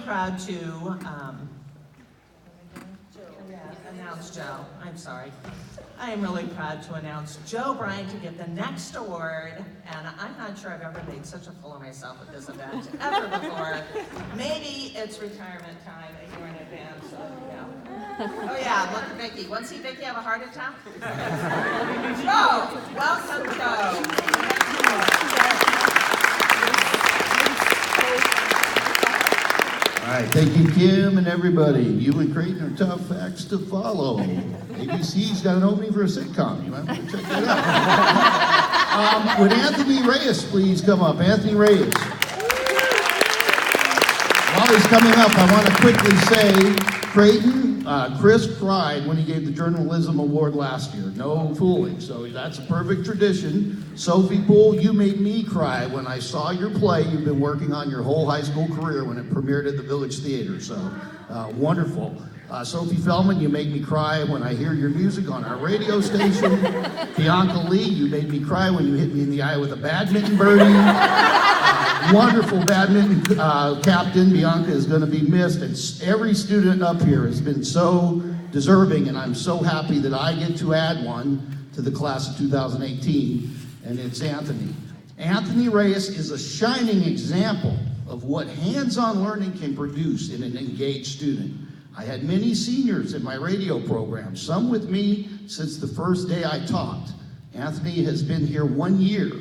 proud to announce Joe. I'm sorry. I am really proud to announce Joe Bryant to get the next award, and I'm not sure I've ever made such a fool of myself at this event ever before. Maybe it's retirement time a year in advance, so Oh yeah, look at Vicky. Want to see Vicky have a heart attack? Joe! Welcome, All right, thank you, Kim, and everybody. You and Creighton are tough acts to follow. ABC's got an opening for a sitcom. You might want to check that out. Would Anthony Reyes please come up? Anthony Reyes. While he's coming up, I want to quickly say, Creighton, Chris cried when he gave the Journalism Award last year. No fooling. So that's a perfect tradition. Sophie Poole, you made me cry when I saw your play you've been working on your whole high school career when it premiered at the Village Theater. So wonderful. Sophie Feldman, you make me cry when I hear your music on our radio station. Bianca Lee, you made me cry when you hit me in the eye with a badminton birdie. Wonderful badminton captain. Bianca is going to be missed, and every student up here has been so deserving, and I'm so happy that I get to add one to the class of 2018, and it's Anthony. Anthony Reyes is a shining example of what hands-on learning can produce in an engaged student. I had many seniors in my radio program, some with me since the first day I taught. Anthony has been here 1 year.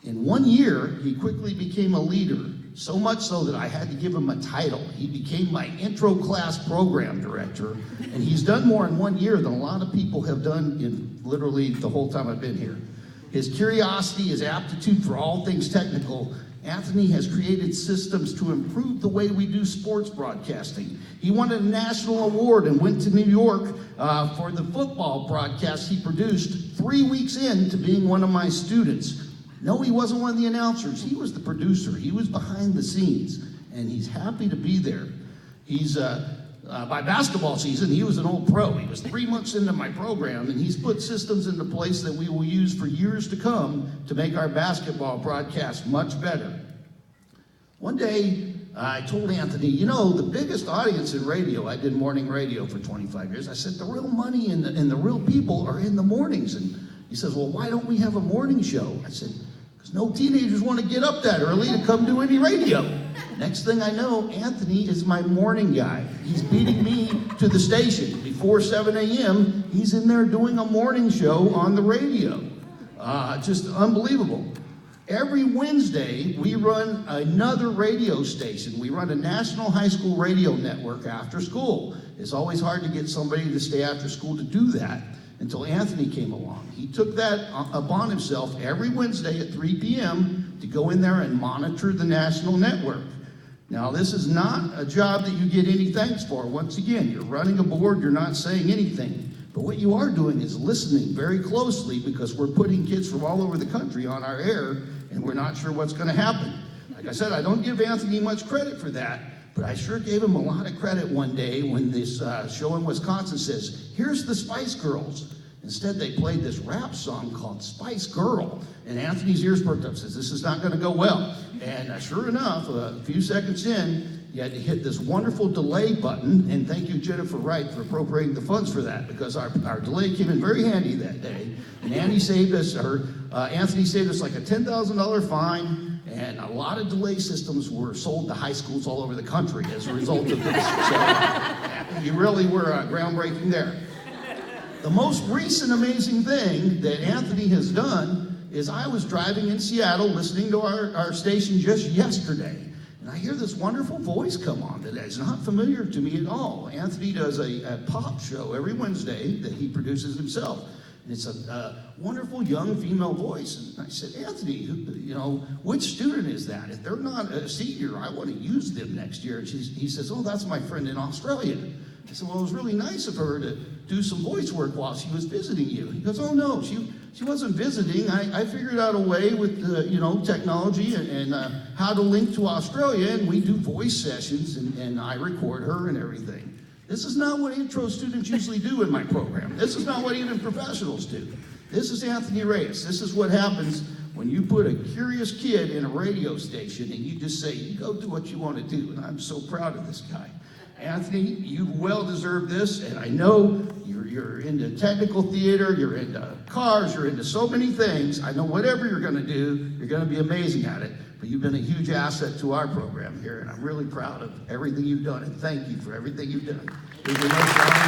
In 1 year, he quickly became a leader, so much so that I had to give him a title. He became my intro class program director, and he's done more in 1 year than a lot of people have done in literally the whole time I've been here. His curiosity, his aptitude for all things technical, Anthony has created systems to improve the way we do sports broadcasting. He won a national award and went to New York for the football broadcast he produced 3 weeks into being one of my students. No, he wasn't one of the announcers. He was the producer. He was behind the scenes, and he's happy to be there. He's, by basketball season, he was an old pro. He was 3 months into my program, and he's put systems into place that we will use for years to come to make our basketball broadcast much better. One day, I told Anthony, you know, the biggest audience in radio, I did morning radio for 25 years. I said, the real money and the real people are in the mornings. And he says, well, why don't we have a morning show? I said, because no teenagers want to get up that early to come do any radio. Next thing I know, Anthony is my morning guy. He's beating me to the station. Before 7 a.m., he's in there doing a morning show on the radio. Just unbelievable. Every Wednesday, we run another radio station. We run a national high school radio network after school. It's always hard to get somebody to stay after school to do that until Anthony came along. He took that upon himself every Wednesday at 3 p.m. to go in there and monitor the national network. Now, this is not a job that you get any thanks for. Once again, you're running a board, you're not saying anything. But what you are doing is listening very closely because we're putting kids from all over the country on our air, and we're not sure what's going to happen. Like I said, I don't give Anthony much credit for that, but I sure gave him a lot of credit one day when this show in Wisconsin says, here's the Spice Girls. Instead, they played this rap song called Spice Girl, and Anthony's ears perked up, says, this is not going to go well. And sure enough, a few seconds in, you had to hit this wonderful delay button, and thank you, Jennifer Wright, for appropriating the funds for that, because our delay came in very handy that day. And Anthony saved us like a $10,000 fine, and a lot of delay systems were sold to high schools all over the country as a result of this. So you really were groundbreaking there. The most recent amazing thing that Anthony has done is I was driving in Seattle listening to our station just yesterday, and I hear this wonderful voice come on that is not familiar to me at all. Anthony does a pop show every Wednesday that he produces himself. And it's a wonderful young female voice. And I said, Anthony, you know, which student is that? If they're not a senior, I want to use them next year. And he says, oh, that's my friend in Australia. I said, well, it was really nice of her to do some voice work while she was visiting you. He goes, oh, no, she wasn't visiting. I figured out a way with, technology and how to link to Australia, and we do voice sessions, and I record her and everything. This is not what intro students usually do in my program. This is not what even professionals do. This is Anthony Reyes. This is what happens when you put a curious kid in a radio station and you just say, you go do what you want to do. And I'm so proud of this guy. Anthony, you well deserve this, and I know you're into technical theater, you're into cars, you're into so many things. I know whatever you're going to do, you're going to be amazing at it. But you've been a huge asset to our program here, and I'm really proud of everything you've done, and thank you for everything you've done. Give you a nice round of